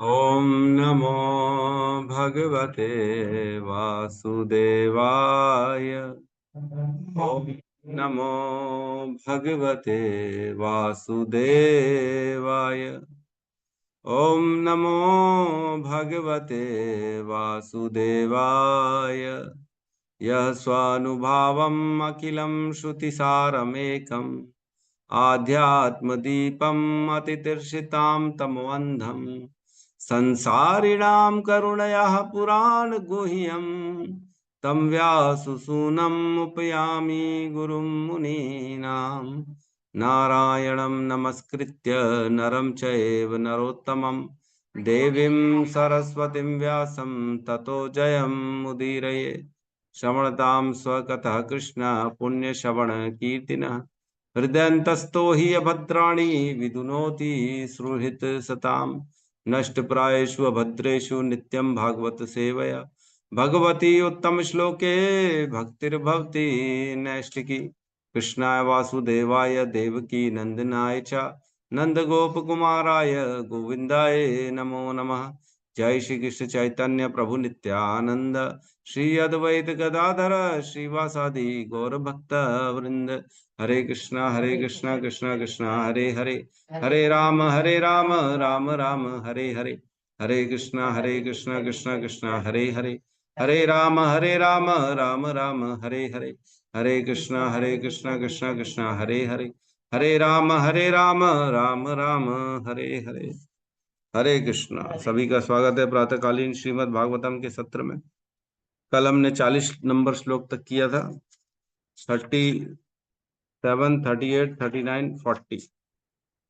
ओम नमो भगवते वासुदेवाय। ओम नमो भगवते वासुदेवाय। ओम नमो भगवते वासुदेवाय। यः स्वानुभावम् अखिलं श्रुतिसारमेकम् आध्यात्मदीपम् अतितीर्षितां तमोऽन्धम् संसारिणां करुणयाः पुराणगुह्यं तं व्याससूनम् उपयामि गुरुं मुनीनां। नारायणं नमस्कृत्य नरं चैव नरोत्तमं देवीं सरस्वतीं व्यासं ततो जयमुदीरये। श्रवणतां स्वकतः कृष्ण पुण्यश्रवण कीर्तिनः हृदयन्तस्तो हि अभद्राणि विदुनोति सुहृत् सताम्। नष्टप्रायेषु अभद्रेषु नित्यं भागवत सेवया भगवती उत्तम श्लोके भक्तिर्भवति नैष्टिकी। कृष्णाय वासुदेवाय देवकी नंदनाय च नंदगोपकुमाराय गोविंदाय नमो नमः। जय श्री कृष्ण चैतन्य प्रभु नित्यानंद श्री अद्वैत गदाधर श्रीवासादि गौर भक्त वृंद। हरे कृष्णा कृष्णा कृष्णा हरे हरे, हरे राम राम राम हरे हरे। हरे कृष्णा कृष्णा कृष्णा हरे हरे, हरे राम राम राम हरे हरे। हरे कृष्णा कृष्णा कृष्णा हरे हरे, हरे राम राम राम हरे हरे। हरे कृष्णा। सभी का स्वागत है प्रातःकालीन श्रीमद् भागवतम के सत्र में। कल हमने 40 नंबर श्लोक तक किया था। 37, 38, 39, 40।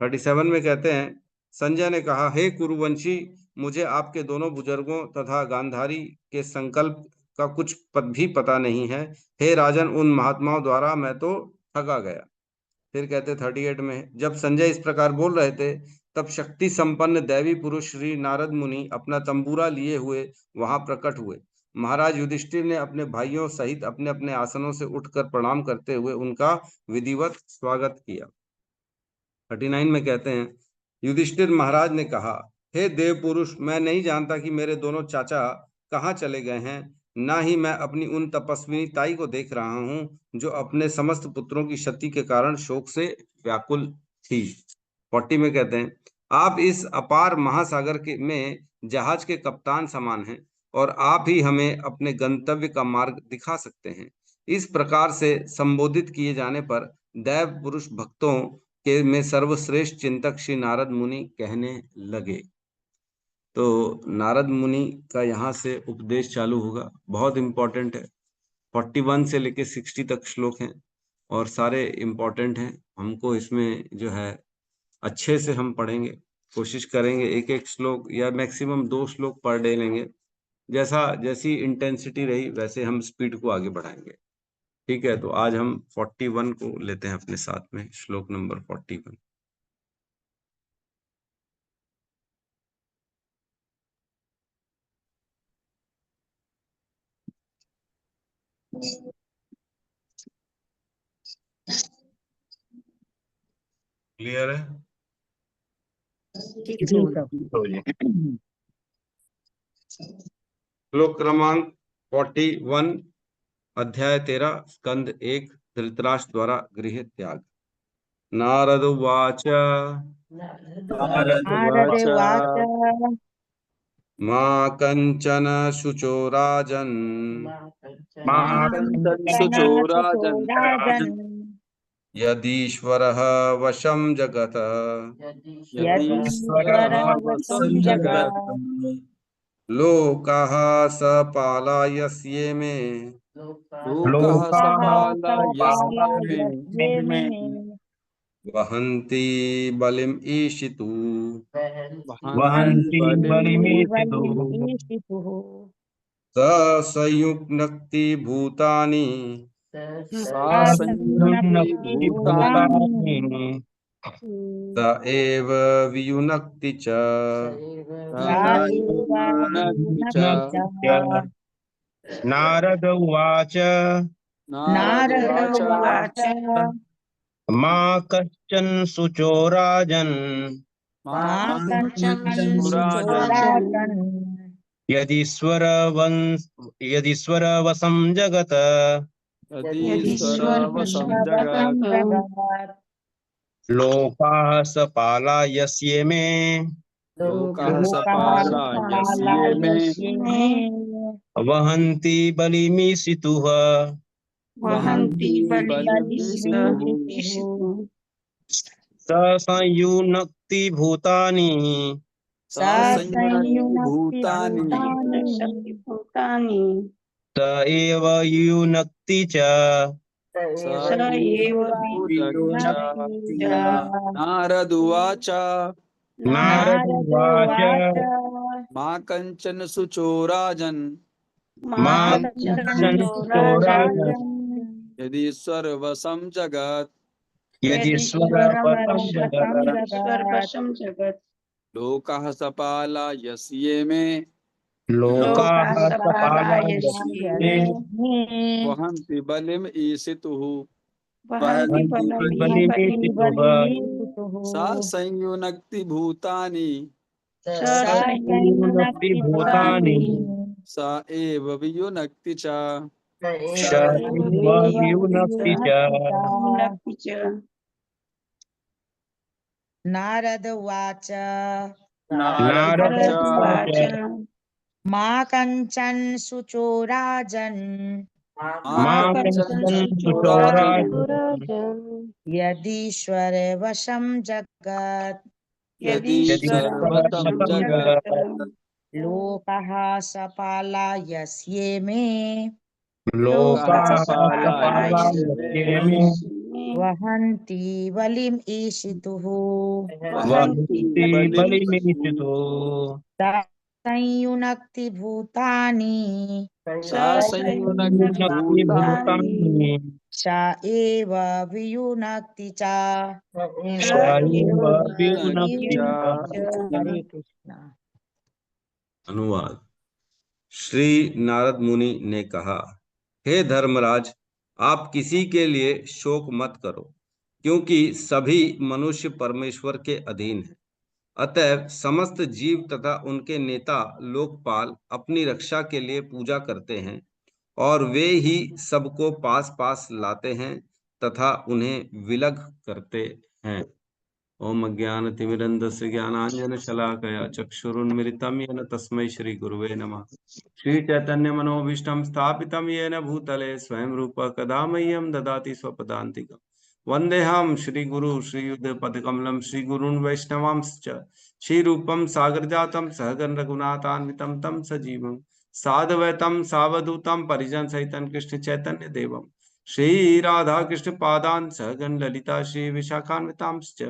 37 में कहते हैं, संजय ने कहा, हे कुरुवंशी, मुझे आपके दोनों बुजुर्गों तथा गांधारी के संकल्प का कुछ पद भी पता नहीं है। हे राजन, उन महात्माओं द्वारा मैं तो ठगा गया। फिर कहते 38 में, जब संजय इस प्रकार बोल रहे थे तब शक्ति संपन्न दैवी पुरुष श्री नारद मुनि अपना तंबूरा लिए हुए वहां प्रकट हुए। महाराज युधिष्ठिर ने अपने भाइयों सहित अपने अपने आसनों से उठकर प्रणाम करते हुए उनका विधिवत स्वागत किया। 39 में कहते हैं, युधिष्ठिर महाराज ने कहा, हे देव पुरुष, मैं नहीं जानता कि मेरे दोनों चाचा कहाँ चले गए हैं। ना ही मैं अपनी उन तपस्विनी ताई को देख रहा हूँ जो अपने समस्त पुत्रों की क्षति के कारण शोक से व्याकुल थी। 40 में कहते हैं, आप इस अपार महासागर के में जहाज के कप्तान समान हैं और आप ही हमें अपने गंतव्य का मार्ग दिखा सकते हैं। इस प्रकार से संबोधित किए जाने पर दैव पुरुष भक्तों के में सर्वश्रेष्ठ चिंतक श्री नारद मुनि कहने लगे। तो नारद मुनि का यहाँ से उपदेश चालू होगा, बहुत इंपॉर्टेंट है। 41 से लेके 60 तक श्लोक हैं और सारे इंपॉर्टेंट हैं। हमको इसमें जो है अच्छे से हम पढ़ेंगे, कोशिश करेंगे एक एक श्लोक या मैक्सिमम 2 श्लोक पर डे लेंगे। जैसी इंटेंसिटी रही वैसे हम स्पीड को आगे बढ़ाएंगे। ठीक है, तो आज हम 41 को लेते हैं अपने साथ में, श्लोक नंबर 41। क्लियर है? श्लोक क्रमांक 41, अध्याय 13, स्कंद 1, धृतराष्ट्र द्वारा गृह त्याग। नारद उवाच नारद उवाच मा कंचन शुचो राजन् मा कंचन शुचो राजन् यदीश्वरः वशं जगत् यदीश्वरः वशं जगत् लोकाः स पालयस्येमे लोकः सपालयस्येमे वहन्ति बलिम् ईशितु वहन्ति बलिमीशितुः स संयुक्नक्ति भूतानि सा संयुनक्ति भूतानि त एव वियुनक्ति च। सा एव वियुनक्ति च। नारद उवाच नारद उवाच मा कश्चन शुचो राजन् माकंचन यदीश्वर यदीश्वर वसं जगत यदीश्वर वसं जगत् लोकाः सपाला यस्ये मे लोकाः सपाला यस्ये मे वहन्ति बलिमीशितुः वहन्ति बलिमीशितुः स संयुनक्ति भूतानि सा संयुनक्ति भूतानि त एव युनक्ति च स एव युनक्ति च। नारद उवाच नारद उवाच मा कञ्चन शुचो राजन् मा कञ्चन शुचो राजन् यदीश्वर वसं जगत् यदीश्वर वसं जगत् लोकाः सपाला यस्ये मे लोकाः सपाला यस्ये वहन्ति बलिम् ईशितुः वहन्ति बलिमीशितुः सा संयुनक्ति भूतानि स संयुनक्ति भूतानि स एव वियुनक्ति च। स एव वियुनक्ति च। नारद उवाच नारद उवाच मा कञ्चन शुचो राजन् मा कञ्चन शुचो राजन् यदीश्वर वशं जगत् यदीश्वर वसं जगत् लोकाः सपाला यस्ये मे लोकाः सपाला सपाला यस्ये मे वहन्ति बलिम् ईशितुः वहन्ति बलिमीशितुः संयुनक्ति भूतानि सा संयुनक्ति भूतानि स एव वियुनक्ति च। स एव वियुनक्ति च। हरे कृष्ण। अनुवाद। श्री नारद मुनि ने कहा, हे धर्मराज, आप किसी के लिए शोक मत करो, क्योंकि सभी मनुष्य परमेश्वर के अधीन हैं। अतएव समस्त जीव तथा उनके नेता लोकपाल अपनी रक्षा के लिए पूजा करते हैं और वे ही सबको पास पास लाते हैं तथा उन्हें विलग करते हैं। ओम अज्ञानतिमिरन्धस्य ज्ञानाञ्जनशलाकया चक्षुरुन्मिलितं येन तस्मै श्री गुरुवे नमः। श्री चैतन्य मनोभीष्टं स्थापितं येन भूतले स्वयं रूपः कदा मह्यं ददाति स्वपदान्तिकम्। वन्देऽहं श्रीगुरु श्रीयुतपदकमलं श्रीगुरून् वैष्णवांश्च श्रीरूपं सागरजातं सहगण रघुनाथान्वितं तं सजीवं साद्वैतं सावधूतं परिजनसहितं कृष्ण चैतन्य देवं श्री राधा कृष्ण पादान् सहगण ललिता श्री विशाखान्वितांश्च।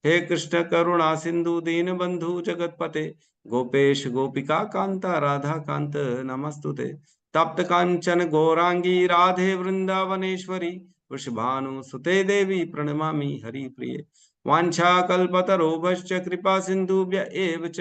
हे कृष्ण करुणा सिंधु दीन बंधु जगतपते गोपेश गोपिका कांता राधा कांत नमस्तुते। तप्त कांचन गौरांगी राधे वृंदावनेश्वरी वृषभानु सुते देवी प्रणमामि हरि प्रिये। वांछा कल्पतरोभश्च कृपा सिंधुभ्य एव च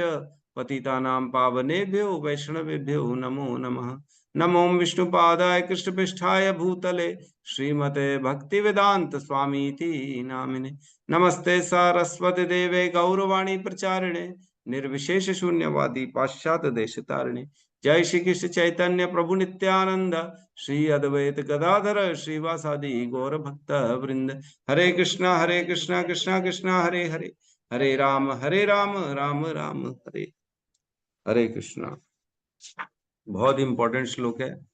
पतितानां पावनेभ्यो वैष्णवेभ्यो नमो नमः। नमो विष्णुपादाय कृष्णपृष्ठाय भूतले श्रीमते भक्तिवेदांत स्वामीति नामिने। नमस्ते सारस्वती देवे गौरवाणी प्रचारिणे निर्विशेष शून्यवादी पाश्चात्य देश तारिणे। जय श्री कृष्ण चैतन्य प्रभु नित्यानंद श्री अद्वैत गदाधर श्रीवासादि गौर भक्त वृंद। हरे कृष्णा कृष्णा कृष्णा हरे हरे, हरे राम राम राम हरे हरे कृष्णा। बहुत इंपॉर्टेंट श्लोक है।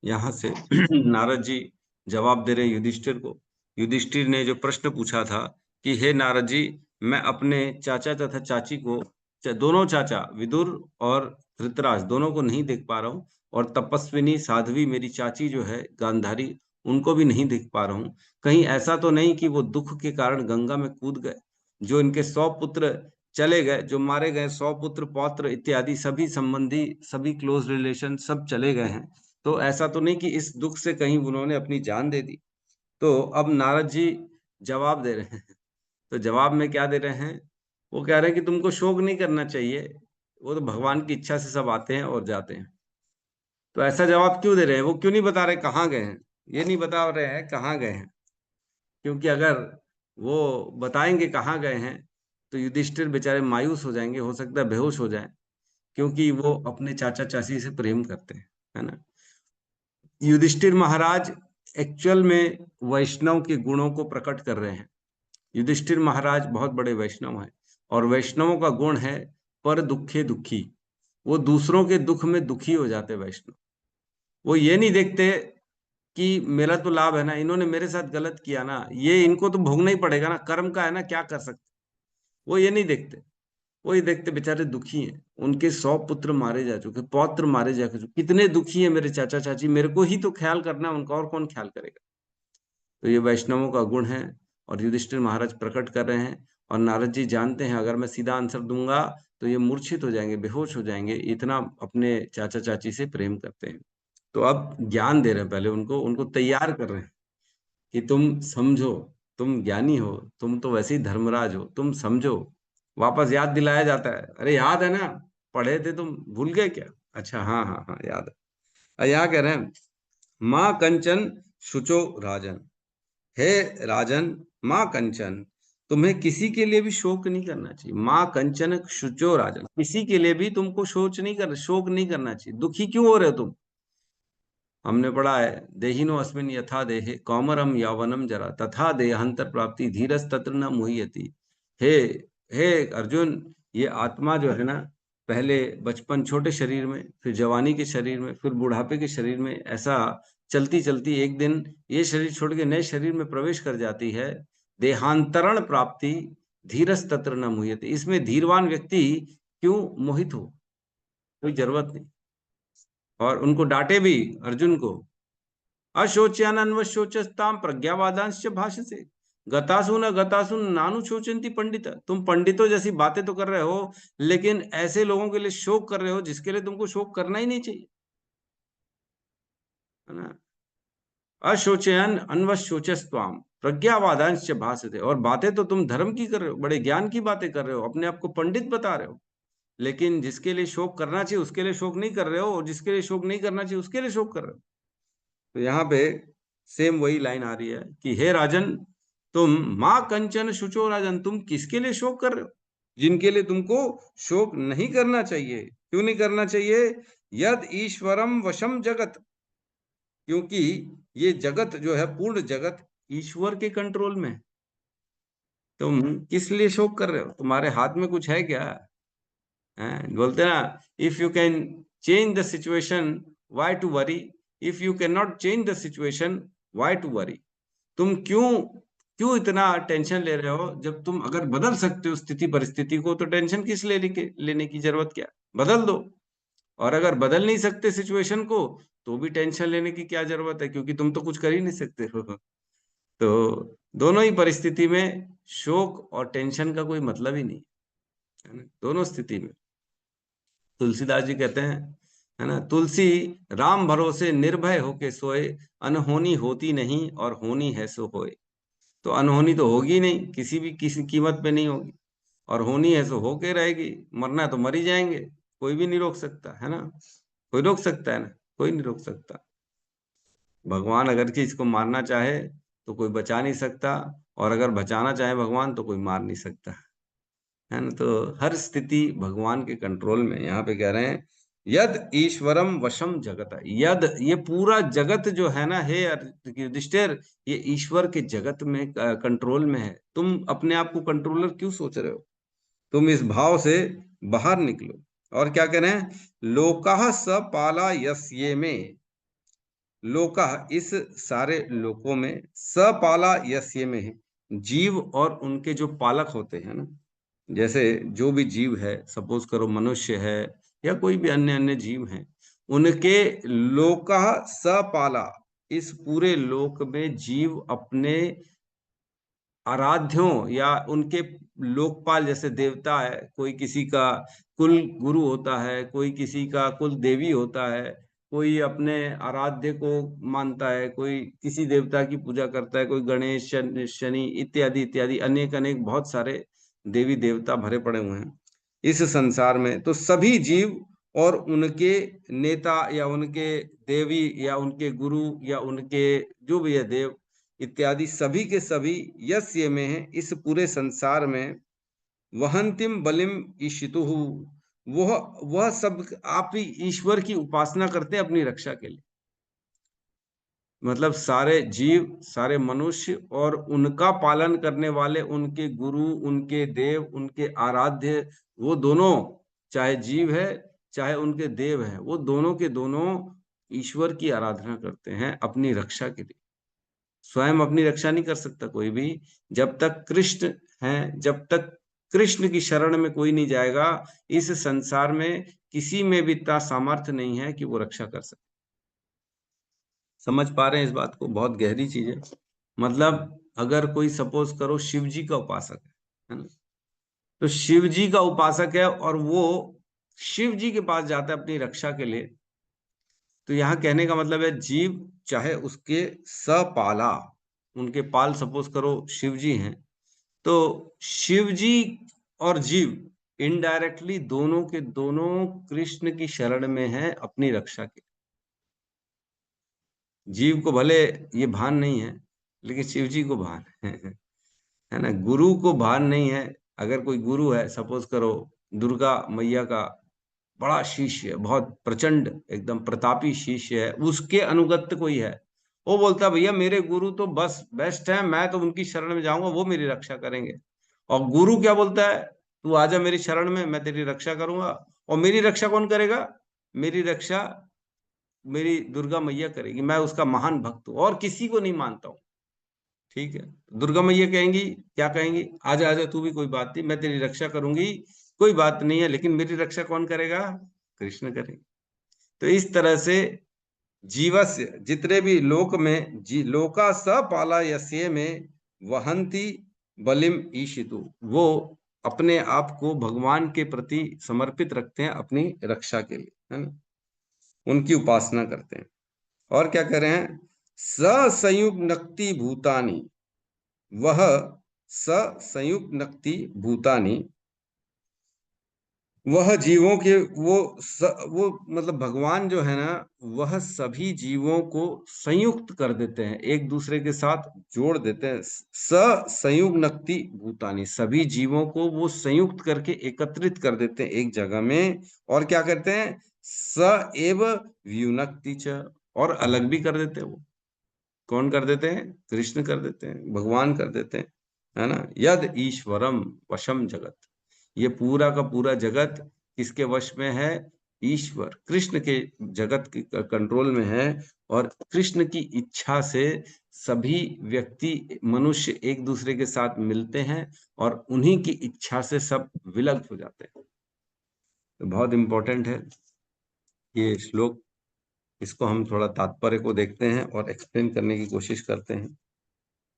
यहाँ से नारद जी जवाब दे रहे युधिष्ठिर को। युधिष्ठिर ने जो प्रश्न पूछा था कि हे नारद जी, मैं अपने चाचा तथा चाची को, दोनों चाचा विदुर और धृतराज दोनों को नहीं देख पा रहा हूँ, और तपस्विनी साध्वी मेरी चाची जो है गांधारी, उनको भी नहीं देख पा रहा हूँ। कहीं ऐसा तो नहीं कि वो दुख के कारण गंगा में कूद गए? जो इनके 100 पुत्र चले गए, जो मारे गए, 100 पुत्र पौत्र इत्यादि सभी संबंधी, सभी क्लोज रिलेशन सब चले गए हैं। तो ऐसा तो नहीं कि इस दुख से कहीं उन्होंने अपनी जान दे दी? तो अब नारद जी जवाब दे रहे हैं। तो जवाब में क्या दे रहे हैं? वो कह रहे हैं कि तुमको शोक नहीं करना चाहिए, वो तो भगवान की इच्छा से सब आते हैं और जाते हैं। तो ऐसा जवाब क्यों दे रहे हैं? वो क्यों नहीं बता रहे कहाँ गए हैं? ये नहीं बता रहे हैं कहाँ गए हैं, क्योंकि अगर वो बताएंगे कहाँ गए हैं तो युधिष्ठिर बेचारे मायूस हो जाएंगे, हो सकता है बेहोश हो जाए, क्योंकि वो अपने चाचा चाची से प्रेम करते हैं, है ना। युधिष्ठिर महाराज एक्चुअल में वैष्णव के गुणों को प्रकट कर रहे हैं। युधिष्ठिर महाराज बहुत बड़े वैष्णव हैं, और वैष्णवों का गुण है पर दुखे दुखी। वो दूसरों के दुख में दुखी हो जाते वैष्णव। वो ये नहीं देखते कि मेरा तो लाभ है ना, इन्होंने मेरे साथ गलत किया ना, ये इनको तो भोगना ही पड़ेगा ना, कर्म का है ना, क्या कर सकते। वो ये नहीं देखते, वो ये देखते बेचारे दुखी हैं, उनके 100 पुत्र मारे जा चुके, पौत्र मारे जा चुके, कितने दुखी हैं मेरे चाचा चाची, मेरे को ही तो ख्याल करना है उनका, और कौन ख्याल करेगा। तो ये वैष्णवों का गुण है, और युधिष्ठिर महाराज प्रकट कर रहे हैं। और नारद जी जानते हैं अगर मैं सीधा आंसर दूंगा तो ये मूर्छित हो जाएंगे, बेहोश हो जाएंगे, इतना अपने चाचा चाची से प्रेम करते हैं। तो अब ज्ञान दे रहे हैं, पहले उनको उनको तैयार कर रहे हैं कि तुम समझो, तुम ज्ञानी हो, तुम तो वैसे ही धर्मराज हो, तुम समझो। वापस याद दिलाया जाता है, अरे याद है ना, पढ़े थे तुम, भूल गए क्या? अच्छा हाँ हाँ हाँ याद है। यहाँ कह रहे हैं, माँ कंचन शुचो राजन, हे राजन, माँ कंचन, तुम्हें किसी के लिए भी शोक नहीं करना चाहिए। माँ कंचन शुचो राजन, किसी के लिए भी तुमको शोक नहीं करना चाहिए। दुखी क्यों हो रहे हो तुम? हमने पढ़ा है, देहिनो अस्मिन यथा देहे कौमरम यौवनम जरा तथा देहांतर प्राप्ति धीरस तत्र न मुह्यति। हे हे अर्जुन, ये आत्मा जो है ना, पहले बचपन छोटे शरीर में, फिर जवानी के शरीर में, फिर बुढ़ापे के शरीर में, ऐसा चलती चलती एक दिन ये शरीर छोड़ के नए शरीर में प्रवेश कर जाती है। देहांतरण प्राप्ति धीरस तत्र न मुह्यति, इसमें धीरवान व्यक्ति क्यों मोहित हो, कोई जरूरत नहीं। और उनको डांटे भी अर्जुन को, अशोच्यानन्वशोचस्ताम प्रज्ञावादांश भाषसे गतासु न गतासु नानु शोचंती पंडित। तुम पंडितों जैसी बातें तो कर रहे हो, लेकिन ऐसे लोगों के लिए शोक कर रहे हो जिसके लिए तुमको शोक करना ही नहीं चाहिए, है ना। अशोचयन अन्वशोचस्वाम प्रज्ञावादांश भाषते, और बातें तो तुम धर्म की कर रहे हो, बड़े ज्ञान की बातें कर रहे हो, अपने आप को पंडित बता रहे हो, लेकिन जिसके लिए शोक करना चाहिए उसके लिए शोक नहीं कर रहे हो, और जिसके लिए शोक नहीं करना चाहिए उसके लिए शोक कर रहे हो। तो यहाँ पे सेम वही लाइन आ रही है कि हे राजन, तुम माँ कंचन शुचो राजन, तुम किसके लिए शोक कर रहे हो? जिनके लिए तुमको शोक नहीं करना चाहिए। क्यों नहीं करना चाहिए? यद ईश्वरम वशम जगत, क्योंकि ये जगत जो है, पूर्ण जगत ईश्वर के कंट्रोल में है। तुम किस लिए शोक कर रहे हो? तुम्हारे हाथ में कुछ है क्या? बोलते ना, if you can change the situation why to worry, if you can not change the situation why to worry. तुम क्यों क्यों इतना टेंशन ले रहे हो? जब तुम अगर बदल सकते हो स्थिति परिस्थिति को, तो टेंशन किस लेने की जरूरत क्या? बदल दो। और अगर बदल नहीं सकते सिचुएशन को, तो भी टेंशन लेने की क्या जरूरत है, क्योंकि तुम तो कुछ कर ही नहीं सकते हो। तो दोनों ही परिस्थिति में शोक और टेंशन का कोई मतलब ही नहीं है ना, दोनों स्थिति में। तुलसीदास जी कहते हैं, है ना, तुलसी राम भरोसे निर्भय होके सोए, अनहोनी होती नहीं और होनी है सो होए। तो अनहोनी तो होगी नहीं, किसी कीमत पे नहीं होगी, और होनी है सो होके रहेगी। मरना है तो मर ही जाएंगे, कोई भी नहीं रोक सकता, है ना। कोई रोक सकता है ना? कोई नहीं रोक सकता। भगवान अगर किसी को मारना चाहे तो कोई बचा नहीं सकता, और अगर बचाना चाहे भगवान तो कोई मार नहीं सकता, है ना। तो हर स्थिति भगवान के कंट्रोल में। यहाँ पे कह रहे हैं, यद ईश्वरम वशम जगत, यद ये पूरा जगत जो है ना, हे युधिष्ठिर, ये ईश्वर के जगत में कंट्रोल में है। तुम अपने आप को कंट्रोलर क्यों सोच रहे हो? तुम इस भाव से बाहर निकलो। और क्या कह रहे हैं, लोकाः सपाला यस्ये में, लोका इस सारे लोकों में, सपाला यस्ये में है, जीव और उनके जो पालक होते हैं ना, जैसे जो भी जीव है, सपोज करो मनुष्य है या कोई भी अन्य अन्य जीव हैं, उनके लोका सपाला, इस पूरे लोक में जीव अपने आराध्यों या उनके लोकपाल, जैसे देवता है, कोई किसी का कुल गुरु होता है, कोई किसी का कुल देवी होता है, कोई अपने आराध्य को मानता है, कोई किसी देवता की पूजा करता है, कोई गणेश शनि इत्यादि इत्यादि अनेक अनेक बहुत सारे देवी देवता भरे पड़े हुए हैं इस संसार में। तो सभी जीव और उनके नेता या उनके देवी या उनके गुरु या उनके जो भी है देव इत्यादि, सभी के सभी यस्य में है, इस पूरे संसार में वहंतिम बलिम ईशितुः, वह सब आप ही ईश्वर की उपासना करते हैं अपनी रक्षा के लिए। मतलब सारे जीव, सारे मनुष्य और उनका पालन करने वाले उनके गुरु, उनके देव, उनके आराध्य, वो दोनों, चाहे जीव है चाहे उनके देव है, वो दोनों के दोनों ईश्वर की आराधना करते हैं अपनी रक्षा के लिए। स्वयं अपनी रक्षा नहीं कर सकता कोई भी। जब तक कृष्ण है, जब तक कृष्ण की शरण में कोई नहीं जाएगा, इस संसार में किसी में भी इतना सामर्थ्य नहीं है कि वो रक्षा कर सके। समझ पा रहे हैं इस बात को? बहुत गहरी चीज है। मतलब अगर कोई सपोज करो शिव जी का उपासक है ना, तो शिव जी का उपासक है और वो शिव जी के पास जाता है अपनी रक्षा के लिए, तो यहाँ कहने का मतलब है जीव चाहे उसके सपाला, उनके पाल सपोज करो शिव जी हैं, तो शिव जी और जीव इनडायरेक्टली दोनों के दोनों कृष्ण की शरण में है अपनी रक्षा के। जीव को भले ये भान नहीं है, लेकिन शिव जी को भान है ना। गुरु को भान नहीं है। अगर कोई गुरु है, सपोज करो दुर्गा मैया का बड़ा शिष्य है, बहुत प्रचंड एकदम प्रतापी शिष्य है, उसके अनुगत्य कोई है, वो बोलता है भैया मेरे गुरु तो बस बेस्ट है, मैं तो उनकी शरण में जाऊंगा, वो मेरी रक्षा करेंगे। और गुरु क्या बोलता है, तू आजा मेरी शरण में, मैं तेरी रक्षा करूंगा। और मेरी रक्षा कौन करेगा? मेरी रक्षा मेरी दुर्गा मैया करेगी, मैं उसका महान भक्त हूं और किसी को नहीं मानता हूं। ठीक है, दुर्गा मैया कहेंगी, क्या कहेंगी, आजा आजा तू भी, कोई बात नहीं, मैं तेरी रक्षा करूंगी, कोई बात नहीं है, लेकिन मेरी रक्षा कौन करेगा? कृष्ण करेंगे। तो इस तरह से जीवस्य, जितने भी लोक में लोका सपाला यस्य में वहंती बलिम ईशितु, वो अपने आप को भगवान के प्रति समर्पित रखते हैं अपनी रक्षा के लिए, है ना, उनकी उपासना करते हैं। और क्या कह रहे हैं? स संयुग्नक्ति भूतानि, वह स संयुग्नक्ति भूतानि, वह जीवों के वो मतलब भगवान जो है ना, वह सभी जीवों को संयुक्त कर देते हैं, एक दूसरे के साथ जोड़ देते हैं। स संयुग्नक्ति भूतानि, सभी जीवों को वो संयुक्त करके एकत्रित कर देते हैं एक जगह में। और क्या करते हैं? स एव व्युनक्ति च, और अलग भी कर देते हैं। वो कौन कर देते हैं? कृष्ण कर देते हैं, भगवान कर देते हैं, है ना। यद ईश्वरम वशम जगत, ये पूरा का पूरा जगत किसके वश में है? ईश्वर कृष्ण के जगत के कंट्रोल में है। और कृष्ण की इच्छा से सभी व्यक्ति मनुष्य एक दूसरे के साथ मिलते हैं और उन्हीं की इच्छा से सब विलग हो जाते हैं। तो बहुत इंपॉर्टेंट है ये श्लोक। इसको हम थोड़ा तात्पर्य को देखते हैं और एक्सप्लेन करने की कोशिश करते हैं,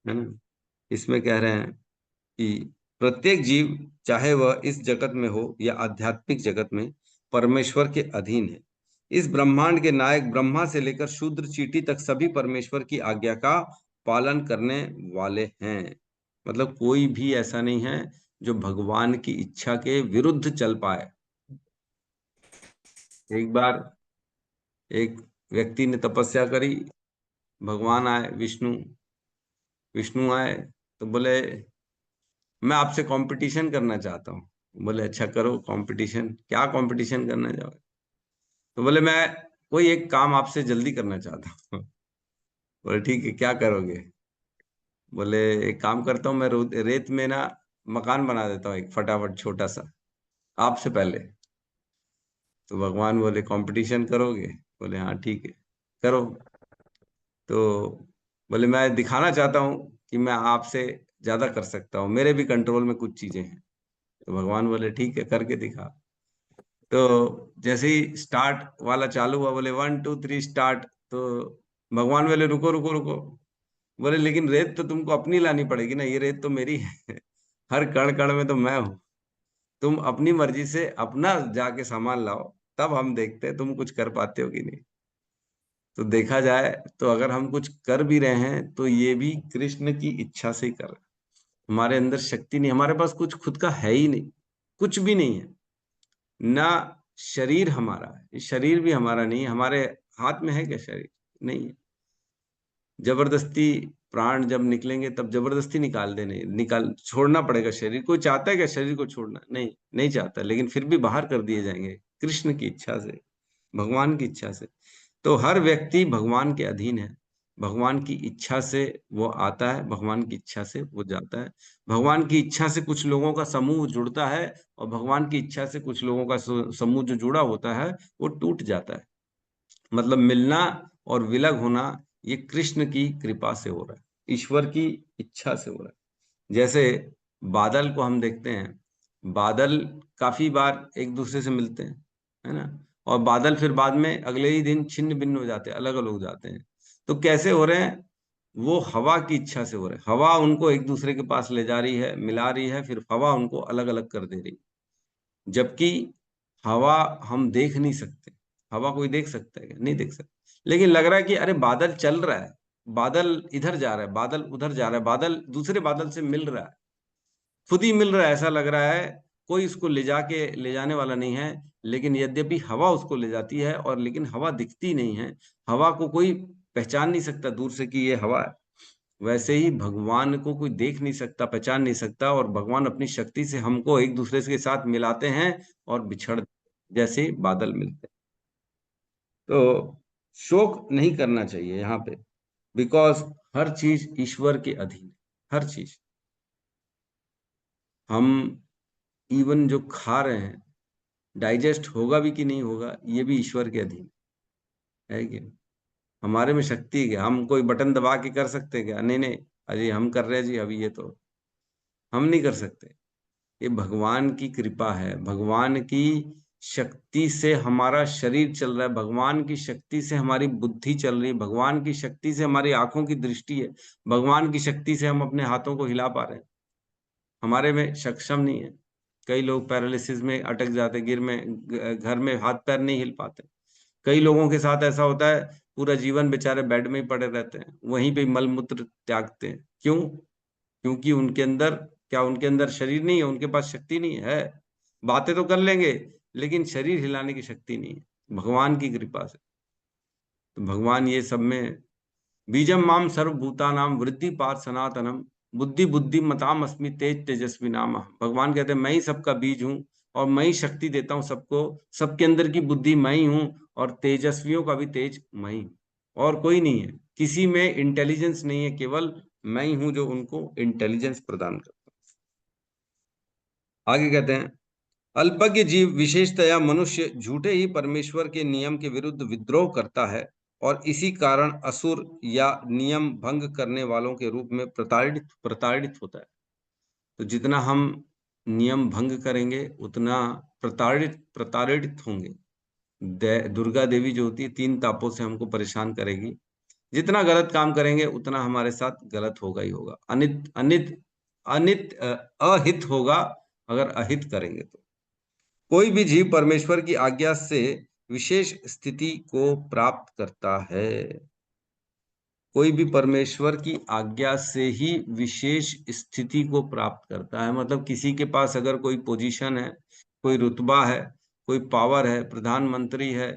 है ना। इसमें कह रहे हैं कि प्रत्येक जीव, चाहे वह इस जगत में हो या आध्यात्मिक जगत में, परमेश्वर के अधीन है। इस ब्रह्मांड के नायक ब्रह्मा से लेकर शूद्र चींटी तक सभी परमेश्वर की आज्ञा का पालन करने वाले हैं। मतलब कोई भी ऐसा नहीं है जो भगवान की इच्छा के विरुद्ध चल पाए। एक बार एक व्यक्ति ने तपस्या करी, भगवान आए, विष्णु आए, तो बोले मैं आपसे कंपटीशन करना चाहता हूँ। बोले अच्छा करो कंपटीशन, क्या कंपटीशन करना चाहोगे? तो बोले मैं कोई एक काम आपसे जल्दी करना चाहता हूँ। बोले ठीक है, क्या करोगे? बोले एक काम करता हूँ, मैं रेत में ना मकान बना देता हूँ एक फटाफट छोटा सा, आपसे पहले। तो भगवान बोले कंपटीशन करोगे? बोले हाँ ठीक है, करो। तो बोले मैं दिखाना चाहता हूँ कि मैं आपसे ज्यादा कर सकता हूँ, मेरे भी कंट्रोल में कुछ चीजें हैं। तो भगवान बोले ठीक है, करके दिखा। तो जैसे ही स्टार्ट वाला चालू हुआ, बोले 1 2 3 स्टार्ट, तो भगवान बोले रुको रुको रुको। बोले लेकिन रेत तो तुमको अपनी लानी पड़ेगी ना, ये रेत तो मेरी है। हर कण कण में तो मैं हूँ। तुम अपनी मर्जी से अपना जाके सामान लाओ, तब हम देखते हैं तुम कुछ कर पाते हो कि नहीं। तो देखा जाए तो अगर हम कुछ कर भी रहे हैं तो ये भी कृष्ण की इच्छा से ही कर रहे हैं। हमारे अंदर शक्ति नहीं, हमारे पास कुछ खुद का है ही नहीं, कुछ भी नहीं है ना। शरीर हमारा है, ये शरीर भी हमारा नहीं है, हमारे हाथ में है क्या शरीर? नहीं है। जबरदस्ती प्राण जब निकलेंगे तब जबरदस्ती निकाल छोड़ना पड़ेगा शरीर। कोई चाहता है क्या शरीर को छोड़ना? नहीं, नहीं चाहता, लेकिन फिर भी बाहर कर दिए जाएंगे कृष्ण की इच्छा से, भगवान की इच्छा से। तो हर व्यक्ति भगवान के अधीन है, भगवान की इच्छा से वो आता है, भगवान की इच्छा से वो जाता है। भगवान की इच्छा से कुछ लोगों का समूह जुड़ता है, और भगवान की इच्छा से कुछ लोगों का समूह जो जुड़ा होता है वो टूट जाता है। मतलब मिलना और विलग होना ये कृष्ण की कृपा से हो रहा है, ईश्वर की इच्छा से हो रहा है। जैसे बादल को हम देखते हैं, बादल काफी बार एक दूसरे से मिलते हैं, है ना, और बादल फिर बाद में अगले ही दिन छिन्न भिन्न हो जाते हैं, अलग अलग हो जाते हैं। तो कैसे हो रहे हैं? वो हवा की इच्छा से हो रहे हैं। हवा उनको एक दूसरे के पास ले जा रही है, मिला रही है, फिर हवा उनको अलग अलग कर दे रही है। जबकि हवा हम देख नहीं सकते। हवा कोई देख सकता है क्या? नहीं देख सकता। लेकिन लग रहा है कि अरे बादल चल रहा है, बादल इधर जा रहा है, बादल उधर जा रहा है, बादल दूसरे बादल से मिल रहा है, खुद ही मिल रहा है, ऐसा लग रहा है। कोई उसको ले जाने वाला नहीं है। लेकिन यद्यपि हवा उसको ले जाती है, और लेकिन हवा दिखती नहीं है। हवा को कोई पहचान नहीं सकता दूर से कि ये हवा है। वैसे ही भगवान को कोई देख नहीं सकता, पहचान नहीं सकता, और भगवान अपनी शक्ति से हमको एक दूसरे के साथ मिलाते हैं और बिछड़, जैसे बादल मिलते हैं। तो शोक नहीं करना चाहिए यहाँ पे, बिकॉज हर चीज ईश्वर के अधीन है, हर चीज। हम इवन जो खा रहे हैं, डाइजेस्ट होगा भी कि नहीं होगा, ये भी ईश्वर के अधीन है कि नहीं? हमारे में शक्ति है क्या? हम कोई बटन दबा के कर सकते हैं क्या? नहीं नहीं, अरे हम कर रहे हैं जी अभी, ये तो हम नहीं कर सकते। ये भगवान की कृपा है, भगवान की शक्ति से हमारा शरीर चल रहा है, भगवान की शक्ति से हमारी बुद्धि चल रही है, भगवान की शक्ति से हमारी आंखों की दृष्टि है, भगवान की शक्ति से हम अपने हाथों को हिला पा रहे हैं। हमारे में सक्षम नहीं है। कई लोग पैरालिसिस में अटक जाते, घर में हाथ पैर नहीं हिल पाते। कई लोगों के साथ ऐसा होता है, पूरा जीवन बेचारे बेड में ही पड़े रहते हैं, वहीं पे मल मूत्र त्यागते हैं। क्यों? क्योंकि उनके अंदर, क्या उनके अंदर शरीर नहीं है? उनके पास शक्ति नहीं है। बातें तो कर लेंगे, लेकिन शरीर हिलाने की शक्ति नहीं है, भगवान की कृपा से। तो भगवान ये सब में बीजम माम सर्वभूतानाम वृद्धि पार्थ सनातनम बुद्धि बुद्धि मताम अस्मि तेज तेजस्वी नाम। भगवान कहते हैं मैं ही सबका बीज हूँ, और मैं ही शक्ति देता हूँ सबको, सबके अंदर की बुद्धि मैं ही हूँ, और तेजस्वियों का भी तेज मैं ही हूँ, और कोई नहीं है। किसी में इंटेलिजेंस नहीं है, केवल मैं ही हूँ जो उनको इंटेलिजेंस प्रदान करता हूँ। आगे कहते हैं अल्पज्ञ जीव, विशेषतया मनुष्य, झूठे ही परमेश्वर के नियम के विरुद्ध विद्रोह करता है, और इसी कारण असुर या नियम भंग करने वालों के रूप में प्रताड़ित प्रताड़ित होता है। तो जितना हम नियम भंग करेंगे उतना प्रताड़ित प्रताड़ित होंगे। दुर्गा देवी जो होती है 3 तापों से हमको परेशान करेगी। जितना गलत काम करेंगे उतना हमारे साथ गलत होगा ही होगा। अनित अनित अनित अहित होगा अगर अहित करेंगे तो। कोई भी जीव परमेश्वर की आज्ञा से विशेष स्थिति को प्राप्त करता है। कोई भी परमेश्वर की आज्ञा से ही विशेष स्थिति को प्राप्त करता है। मतलब किसी के पास अगर कोई पोजीशन है, कोई रुतबा है, कोई पावर है, प्रधानमंत्री है,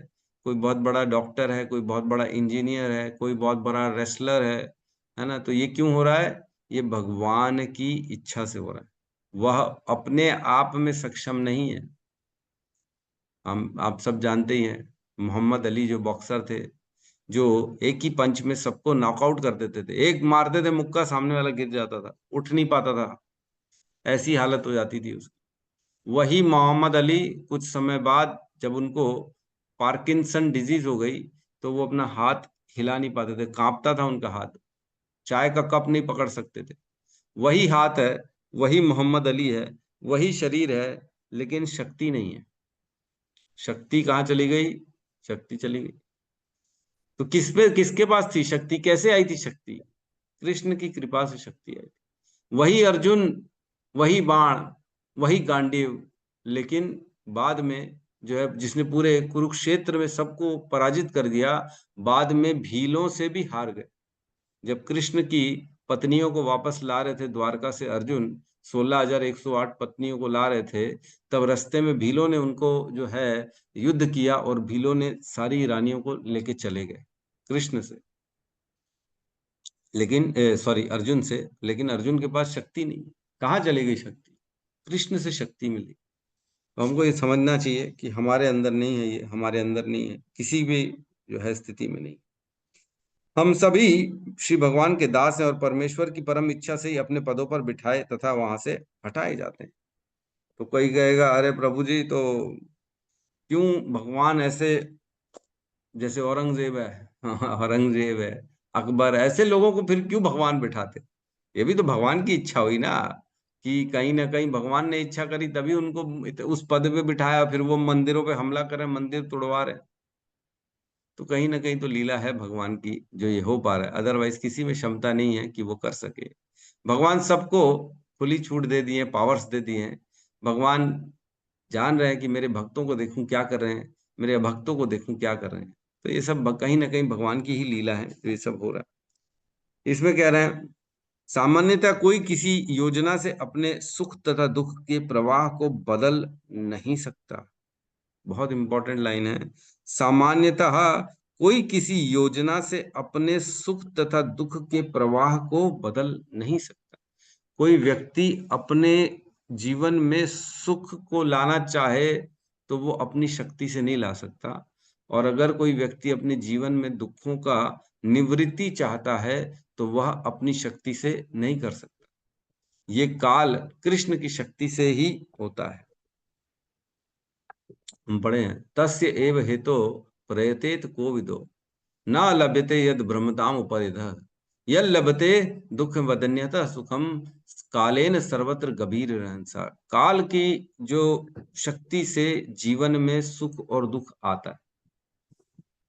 कोई बहुत बड़ा डॉक्टर है, कोई बहुत बड़ा इंजीनियर है, कोई बहुत बड़ा रेसलर है ना, तो ये क्यों हो रहा है? ये भगवान की इच्छा से हो रहा है। वह अपने आप में सक्षम नहीं है। आप सब जानते ही हैं मोहम्मद अली जो बॉक्सर थे, जो एक ही पंच में सबको नॉकआउट कर देते थे। एक मारते थे मुक्का, सामने वाला गिर जाता था, उठ नहीं पाता था, ऐसी हालत हो जाती थी उसकी। वही मोहम्मद अली कुछ समय बाद जब उनको पार्किंसन डिजीज हो गई, तो वो अपना हाथ हिला नहीं पाते थे, कांपता था उनका हाथ, चाय का कप नहीं पकड़ सकते थे। वही हाथ है, वही मोहम्मद अली है, वही शरीर है, लेकिन शक्ति नहीं है। शक्ति कहाँ चली गई? शक्ति चली गई। तो किसके पास थी शक्ति? कैसे आई थी शक्ति? कृष्ण की कृपा से शक्ति आई थी। वही अर्जुन, वही बाण, वही गांडीव, लेकिन बाद में जो है जिसने पूरे कुरुक्षेत्र में सबको पराजित कर दिया, बाद में भीलों से भी हार गए। जब कृष्ण की पत्नियों को वापस ला रहे थे द्वारका से अर्जुन, 16,108 पत्नियों को ला रहे थे, तब रास्ते में भीलों ने उनको जो है युद्ध किया, और भीलों ने सारी रानियों को लेके चले गए कृष्ण से। लेकिन सॉरी अर्जुन से, लेकिन अर्जुन के पास शक्ति नहीं। कहाँ चली गई शक्ति? कृष्ण से शक्ति मिली। तो हमको ये समझना चाहिए कि हमारे अंदर नहीं है, ये हमारे अंदर नहीं है, किसी भी जो है स्थिति में नहीं। हम सभी श्री भगवान के दास हैं और परमेश्वर की परम इच्छा से ही अपने पदों पर बिठाए तथा वहां से हटाए जाते हैं। तो कोई कहेगा, अरे प्रभु जी, तो क्यों भगवान ऐसे, जैसे औरंगजेब है, औरंगजेब है, अकबर, ऐसे लोगों को फिर क्यों भगवान बिठाते? ये भी तो भगवान की इच्छा हुई ना, कि कहीं ना कहीं भगवान ने इच्छा करी तभी उनको उस पद पे बिठाया, फिर वो मंदिरों पे हमला करें, मंदिर तोड़वा रहे। तो कहीं ना कहीं तो लीला है भगवान की जो ये हो पा रहा है, अदरवाइज किसी में क्षमता नहीं है कि वो कर सके। भगवान सबको खुली छूट दे दिए, पावर्स दे दिए हैं। भगवान जान रहे हैं कि मेरे भक्तों को देखूं क्या कर रहे हैं, मेरे भक्तों को देखूं क्या कर रहे हैं। तो ये सब कहीं ना कहीं भगवान की ही लीला है जो ये सब हो रहा है। इसमें कह रहे हैं, सामान्यतः कोई किसी योजना से अपने सुख तथा दुख के प्रवाह को बदल नहीं सकता। बहुत इंपॉर्टेंट लाइन है। सामान्यतः कोई किसी योजना से अपने सुख तथा दुख के प्रवाह को बदल नहीं सकता। कोई व्यक्ति अपने जीवन में सुख को लाना चाहे तो वो अपनी शक्ति से नहीं ला सकता, और अगर कोई व्यक्ति अपने जीवन में दुखों का निवृत्ति चाहता है तो वह अपनी शक्ति से नहीं कर सकता। ये काल कृष्ण की शक्ति से ही होता है। हम पढ़े हैं, तस्य एव हेतो प्रयतेत कोविदो न लभ्यते यद ब्रह्मताम उपरिधः यद लभते दुख वदन्यतः सुखम कालेन सर्वत्र गंभीर रहंसा। काल की जो शक्ति से जीवन में सुख और दुख आता है।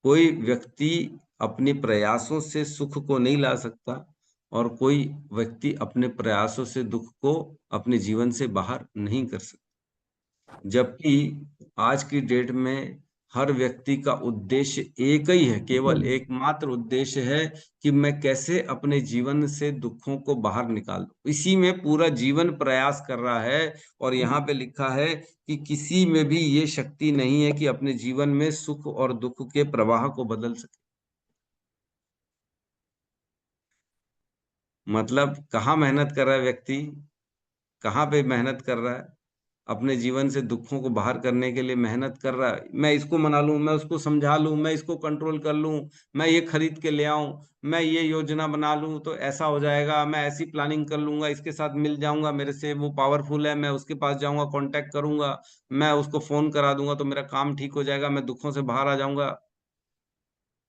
कोई व्यक्ति अपने प्रयासों से सुख को नहीं ला सकता, और कोई व्यक्ति अपने प्रयासों से दुख को अपने जीवन से बाहर नहीं कर सकता। जबकि आज की डेट में हर व्यक्ति का उद्देश्य एक ही है, केवल एकमात्र उद्देश्य है कि मैं कैसे अपने जीवन से दुखों को बाहर निकाल दूं। इसी में पूरा जीवन प्रयास कर रहा है। और यहाँ पे लिखा है कि किसी में भी ये शक्ति नहीं है कि अपने जीवन में सुख और दुख के प्रवाह को बदल सके। मतलब कहाँ मेहनत कर रहा है व्यक्ति, कहाँ पे मेहनत कर रहा है? अपने जीवन से दुखों को बाहर करने के लिए मेहनत कर रहा है। मैं इसको मना लूं, मैं उसको समझा लूं, मैं इसको कंट्रोल कर लूं, मैं ये खरीद के ले आऊं, मैं ये योजना बना लूं तो ऐसा हो जाएगा, मैं ऐसी प्लानिंग कर लूंगा, इसके साथ मिल जाऊंगा, मेरे से वो पावरफुल है, मैं उसके पास जाऊंगा, कांटेक्ट करूंगा, मैं उसको फोन करा दूंगा तो मेरा काम ठीक हो जाएगा, मैं दुखों से बाहर आ जाऊंगा।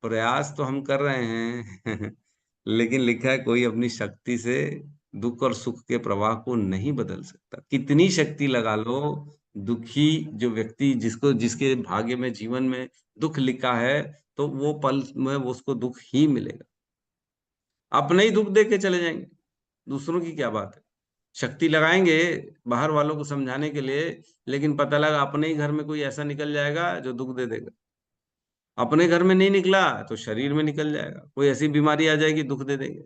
प्रयास तो हम कर रहे हैं लेकिन लिखा है कोई अपनी शक्ति से दुख और सुख के प्रवाह को नहीं बदल सकता। कितनी शक्ति लगा लो, दुखी जो व्यक्ति, जिसको जिसके भाग्य में जीवन में दुख लिखा है, तो वो पल में उसको दुख ही मिलेगा। अपने ही दुख दे के चले जाएंगे, दूसरों की क्या बात है। शक्ति लगाएंगे बाहर वालों को समझाने के लिए, लेकिन पता लगा अपने ही घर में कोई ऐसा निकल जाएगा जो दुख दे देगा। अपने घर में नहीं निकला तो शरीर में निकल जाएगा, कोई ऐसी बीमारी आ जाएगी, दुख दे देंगे।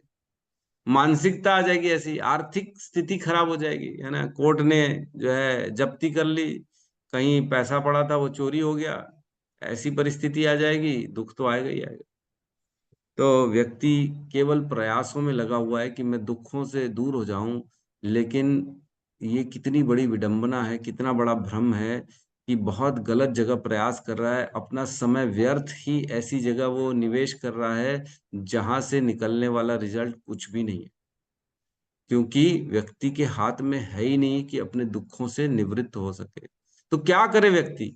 मानसिकता आ जाएगी, ऐसी आर्थिक स्थिति खराब हो जाएगी, है ना। कोर्ट ने जो है जब्ती कर ली, कहीं पैसा पड़ा था वो चोरी हो गया, ऐसी परिस्थिति आ जाएगी, दुख तो आएगा ही आएगा। तो व्यक्ति केवल प्रयासों में लगा हुआ है कि मैं दुखों से दूर हो जाऊं, लेकिन ये कितनी बड़ी विडंबना है, कितना बड़ा भ्रम है कि बहुत गलत जगह प्रयास कर रहा है। अपना समय व्यर्थ ही ऐसी जगह वो निवेश कर रहा है जहां से निकलने वाला रिजल्ट कुछ भी नहीं है, क्योंकि व्यक्ति के हाथ में है ही नहीं कि अपने दुखों से निवृत्त हो सके। तो क्या करे व्यक्ति?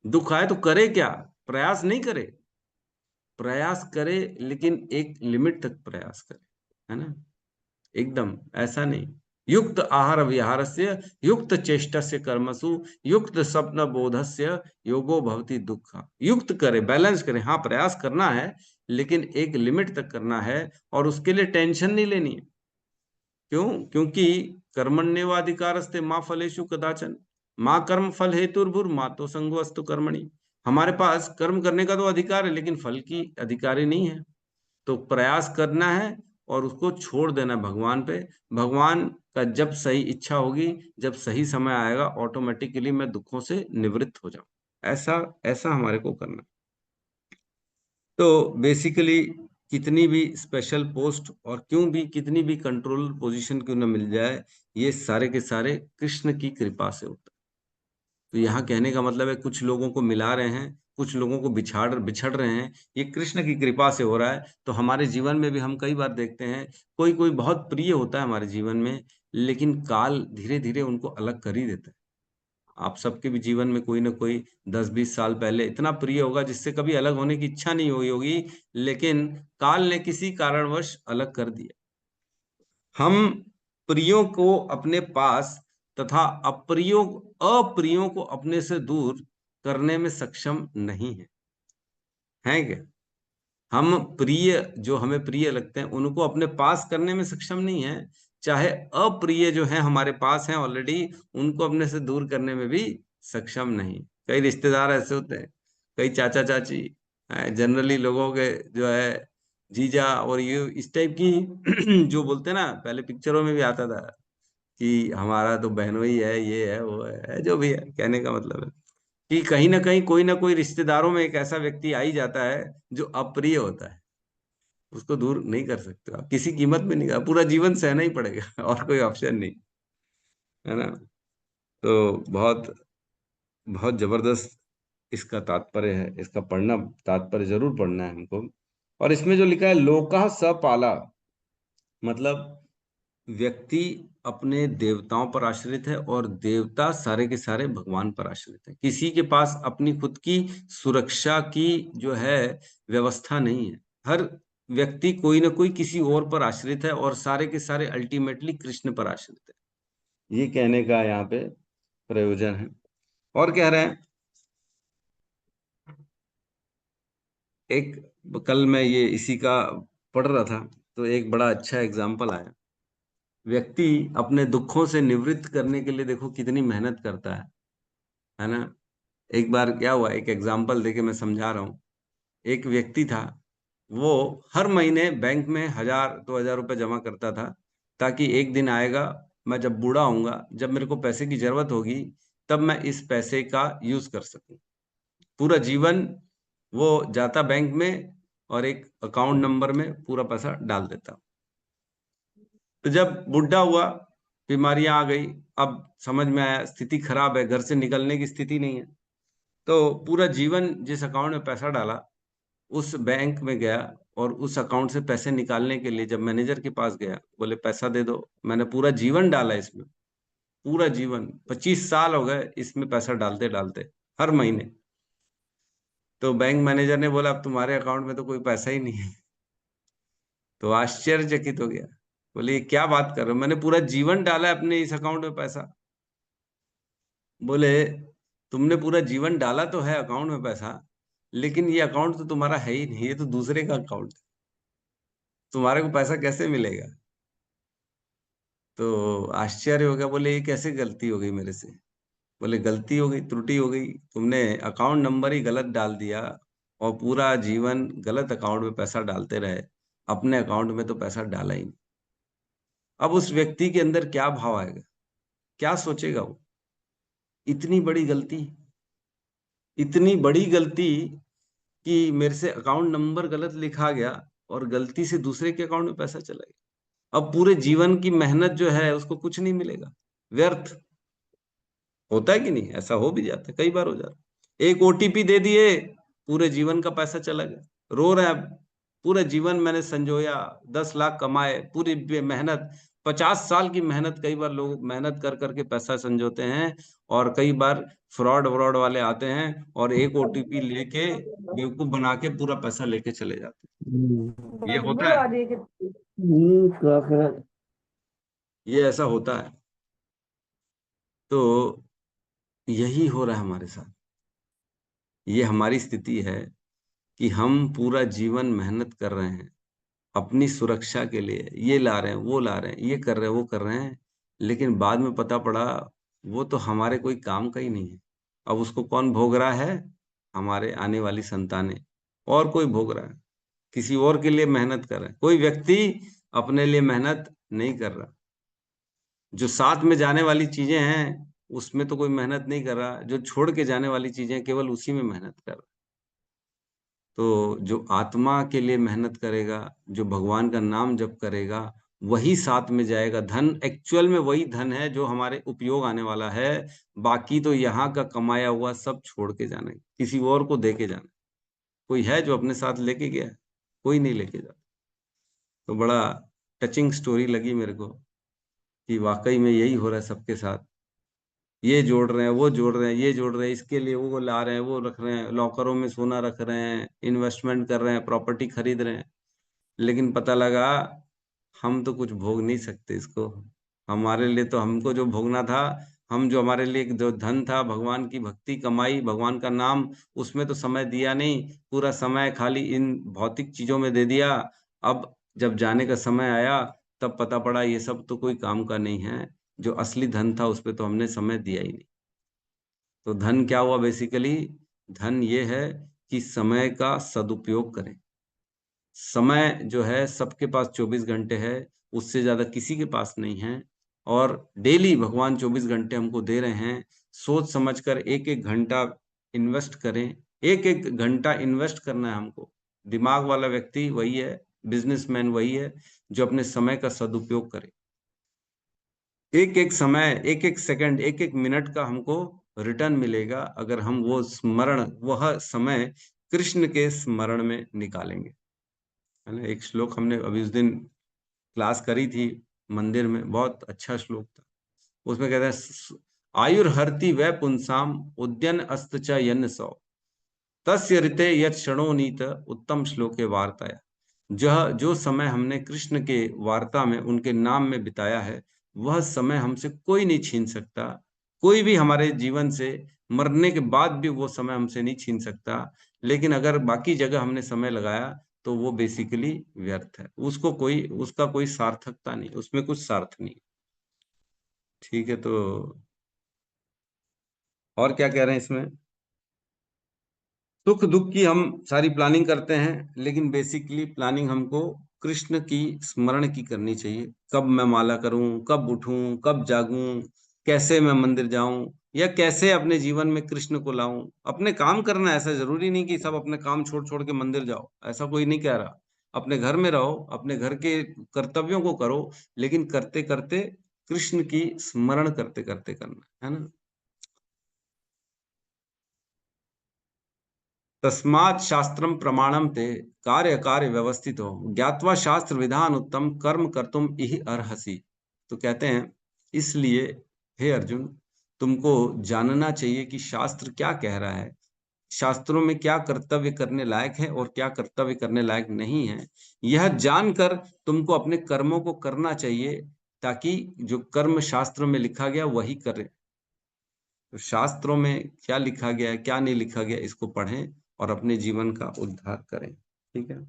दुख आए तो करे क्या? प्रयास नहीं करे। प्रयास करे लेकिन एक लिमिट तक प्रयास करे, है ना। एकदम ऐसा नहीं। युक्त आहार विहारस्य युक्त चेष्टस्य कर्मसु युक्त स्वप्न बोधस्य योगो भवति दुख। युक्त करे, बैलेंस करे। हाँ, प्रयास करना है लेकिन एक लिमिट तक करना है, और उसके लिए टेंशन नहीं लेनी है। क्यों? क्योंकि कर्मण्येवाधिकारस्ते माँ फलेषु कदाचन माँ कर्म फल हेतुर्भुर माँ तो संगोस्तु कर्मणि। हमारे पास कर्म करने का तो अधिकार है, लेकिन फल की अधिकारी नहीं है। तो प्रयास करना है और उसको छोड़ देना भगवान पे। भगवान का जब सही इच्छा होगी, जब सही समय आएगा, ऑटोमेटिकली मैं दुखों से निवृत्त हो जाऊं। ऐसा ऐसा हमारे को करना। तो बेसिकली कितनी भी स्पेशल पोस्ट और क्यों भी कितनी भी कंट्रोल पोजीशन क्यों न मिल जाए, ये सारे के सारे कृष्ण की कृपा से होता है। तो यहाँ कहने का मतलब है कुछ लोगों को मिला रहे हैं, कुछ लोगों को बिछड़ रहे हैं, ये कृष्ण की कृपा से हो रहा है। तो हमारे जीवन में भी हम कई बार देखते हैं कोई कोई बहुत प्रिय होता है हमारे जीवन में, लेकिन काल धीरे धीरे उनको अलग कर ही देता है। आप सबके भी जीवन में कोई ना कोई 10-20 साल पहले इतना प्रिय होगा जिससे कभी अलग होने की इच्छा नहीं हुई होगी, लेकिन काल ने किसी कारणवश अलग कर दिया। हम प्रियों को अपने पास तथा अप्रियों को अपने से दूर करने में सक्षम नहीं है, हैं क्या? हम प्रिय जो हमें प्रिय लगते हैं उनको अपने पास करने में सक्षम नहीं है, चाहे अप्रिय जो है हमारे पास हैं ऑलरेडी उनको अपने से दूर करने में भी सक्षम नहीं। कई रिश्तेदार ऐसे होते हैं, कई चाचा चाची, जनरली लोगों के जो है जीजा और ये इस टाइप की जो बोलते हैं ना, पहले पिक्चरों में भी आता था कि हमारा तो बहनोई है, ये है वो है, जो भी है, कहने का मतलब है कि कहीं ना कहीं कोई ना कोई रिश्तेदारों में एक ऐसा व्यक्ति आ ही जाता है जो अप्रिय होता है। उसको दूर नहीं कर सकते आप किसी कीमत में नहीं, पूरा जीवन सहना ही पड़ेगा और कोई ऑप्शन नहीं है ना। तो बहुत बहुत जबरदस्त इसका तात्पर्य है, इसका पढ़ना, तात्पर्य जरूर पढ़ना है हमको। और इसमें जो लिखा है लोका सपाला, मतलब व्यक्ति अपने देवताओं पर आश्रित है और देवता सारे के सारे भगवान पर आश्रित है। किसी के पास अपनी खुद की सुरक्षा की जो है व्यवस्था नहीं है। हर व्यक्ति कोई ना कोई किसी और पर आश्रित है और सारे के सारे अल्टीमेटली कृष्ण पर आश्रित है। ये कहने का यहाँ पे प्रयोजन है। और कह रहे हैं, एक कल मैं ये इसी का पढ़ रहा था तो एक बड़ा अच्छा एग्जाम्पल आया। व्यक्ति अपने दुखों से निवृत्त करने के लिए देखो कितनी मेहनत करता है ना। एक बार क्या हुआ, एक एग्जाम्पल देके मैं समझा रहा हूँ। एक व्यक्ति था, वो हर महीने बैंक में 1000-2000 रुपए जमा करता था, ताकि एक दिन आएगा, मैं जब बूढ़ा होऊंगा, जब मेरे को पैसे की जरूरत होगी, तब मैं इस पैसे का यूज कर सकूं। पूरा जीवन वो जाता बैंक में और एक अकाउंट नंबर में पूरा पैसा डाल देता। तो जब बुढ़ा हुआ, बीमारियां आ गई, अब समझ में आया स्थिति खराब है, घर से निकलने की स्थिति नहीं है, तो पूरा जीवन जिस अकाउंट में पैसा डाला उस बैंक में गया और उस अकाउंट से पैसे निकालने के लिए जब मैनेजर के पास गया, बोले पैसा दे दो, मैंने पूरा जीवन डाला इसमें, पूरा जीवन 25 साल हो गए इसमें पैसा डालते डालते हर महीने। तो बैंक मैनेजर ने बोला अब तुम्हारे अकाउंट में तो कोई पैसा ही नहीं है। तो आश्चर्यचकित हो गया, बोले ये क्या बात कर रहे हो, मैंने पूरा जीवन डाला है अपने इस अकाउंट में पैसा। बोले तुमने पूरा जीवन डाला तो है अकाउंट में पैसा, लेकिन ये अकाउंट तो तुम्हारा है ही नहीं, ये तो दूसरे का अकाउंट है, तुम्हारे को पैसा कैसे मिलेगा। तो आश्चर्य हो गया, बोले ये कैसे गलती हो गई मेरे से। बोले गलती हो गई, त्रुटि हो गई, तुमने अकाउंट नंबर ही गलत डाल दिया और पूरा जीवन गलत अकाउंट में पैसा डालते रहे, अपने अकाउंट में तो पैसा डाला ही नहीं। अब उस व्यक्ति के अंदर क्या भाव आएगा, क्या सोचेगा वो, इतनी बड़ी गलती, इतनी बड़ी गलती कि मेरे से अकाउंट नंबर गलत लिखा गया और गलती से दूसरे के अकाउंट में पैसा चला गया। अब पूरे जीवन की मेहनत जो है उसको कुछ नहीं मिलेगा, व्यर्थ। होता है कि नहीं, ऐसा हो भी जाता है, कई बार हो जाता है। एक ओटीपी दे दिए, पूरे जीवन का पैसा चला गया, रो रहे हैं। पूरा जीवन मैंने संजोया, 10 लाख कमाए, पूरी मेहनत, 50 साल की मेहनत, कई बार लोग मेहनत कर करके पैसा संजोते हैं और कई बार फ्रॉड वाले आते हैं और एक ओटीपी लेके बेवकूफ बना के पूरा पैसा लेके चले जाते हैं। ये होता है, ये ऐसा होता है। तो यही हो रहा है हमारे साथ, ये हमारी स्थिति है कि हम पूरा जीवन मेहनत कर रहे हैं अपनी सुरक्षा के लिए, ये ला रहे हैं, वो ला रहे हैं, ये कर रहे हैं, वो कर रहे हैं, लेकिन बाद में पता पड़ा वो तो हमारे कोई काम का ही नहीं है। अब उसको कौन भोग रहा है, हमारे आने वाली संतानें, और कोई भोग रहा है, किसी और के लिए मेहनत कर रहा है। कोई व्यक्ति अपने लिए मेहनत नहीं कर रहा। जो साथ में जाने वाली चीजें हैं उसमें तो कोई मेहनत नहीं कर रहा, जो छोड़ के जाने वाली चीजें केवल उसी में मेहनत कर रहा। तो जो आत्मा के लिए मेहनत करेगा, जो भगवान का नाम जप करेगा, वही साथ में जाएगा। धन एक्चुअल में वही धन है जो हमारे उपयोग आने वाला है। बाकी तो यहाँ का कमाया हुआ सब छोड़ के जाना है, किसी और को दे के जाना है। कोई है जो अपने साथ लेके गया? कोई नहीं लेके जाता। तो बड़ा टचिंग स्टोरी लगी मेरे को कि वाकई में यही हो रहा है सबके साथ। ये जोड़ रहे हैं, वो जोड़ रहे हैं, ये जोड़ रहे हैं, इसके लिए वो ला रहे हैं, वो रख रहे हैं, लॉकरों में सोना रख रहे हैं, इन्वेस्टमेंट कर रहे हैं, प्रॉपर्टी खरीद रहे हैं। लेकिन पता लगा हम तो कुछ भोग नहीं सकते इसको। हमारे लिए तो हमको जो भोगना था, हम जो हमारे लिए जो धन था, भगवान की भक्ति कमाई, भगवान का नाम, उसमें तो समय दिया नहीं। पूरा समय खाली इन भौतिक चीजों में दे दिया। अब जब जाने का समय आया तब पता पड़ा ये सब तो कोई काम का नहीं है। जो असली धन था उस पर तो हमने समय दिया ही नहीं। तो धन क्या हुआ? बेसिकली धन ये है कि समय का सदुपयोग करें। समय जो है सबके पास 24 घंटे है, उससे ज्यादा किसी के पास नहीं है। और डेली भगवान 24 घंटे हमको दे रहे हैं। सोच समझकर एक एक घंटा इन्वेस्ट करें। एक एक घंटा इन्वेस्ट करना है हमको। दिमाग वाला व्यक्ति वही है, बिजनेसमैन वही है जो अपने समय का सदुपयोग करे। एक एक समय, एक एक सेकंड, एक एक मिनट का हमको रिटर्न मिलेगा अगर हम वह समय कृष्ण के स्मरण में निकालेंगे। है ना? एक श्लोक हमने अभी उस दिन क्लास करी थी मंदिर में, बहुत अच्छा श्लोक था। उसमें कहता है आयुर्हर्ति वै पुंसाम उद्यन अस्त च यन्न सौ तस्य ऋते यत क्षणोनीत उत्तम श्लोके वार्ताया। जो समय हमने कृष्ण के वार्ता में, उनके नाम में बिताया है, वह समय हमसे कोई नहीं छीन सकता। कोई भी हमारे जीवन से मरने के बाद भी वो समय हमसे नहीं छीन सकता। लेकिन अगर बाकी जगह हमने समय लगाया तो वो बेसिकली व्यर्थ है। उसका कोई सार्थकता नहीं, उसमें कुछ सार्थ नहीं। ठीक है, तो और क्या कह रहे हैं इसमें? सुख दुख की हम सारी प्लानिंग करते हैं, लेकिन बेसिकली प्लानिंग हमको कृष्ण की स्मरण की करनी चाहिए। कब मैं माला करूं, कब उठूं, कब जागूं, कैसे मैं मंदिर जाऊं, या कैसे अपने जीवन में कृष्ण को लाऊं। अपने काम करना, ऐसा जरूरी नहीं कि सब अपने काम छोड़ छोड़ के मंदिर जाओ, ऐसा कोई नहीं कह रहा। अपने घर में रहो, अपने घर के कर्तव्यों को करो, लेकिन करते करते कृष्ण की स्मरण करते करते करना है ना। तस्मात् शास्त्रम प्रमाणम ते कार्य कार्य व्यवस्थित हो ज्ञात्वा शास्त्र विधान उत्तम कर्म कर्तुम इहि अर्हसि। तो कहते हैं इसलिए हे अर्जुन, तुमको जानना चाहिए कि शास्त्र क्या कह रहा है, शास्त्रों में क्या कर्तव्य करने लायक है और क्या कर्तव्य करने लायक नहीं है। यह जानकर तुमको अपने कर्मों को करना चाहिए, ताकि जो कर्म शास्त्र में लिखा गया वही करें। तो शास्त्रों में क्या लिखा गया है, क्या नहीं लिखा गया, इसको पढ़ें और अपने जीवन का उद्धार करें। ठीक है।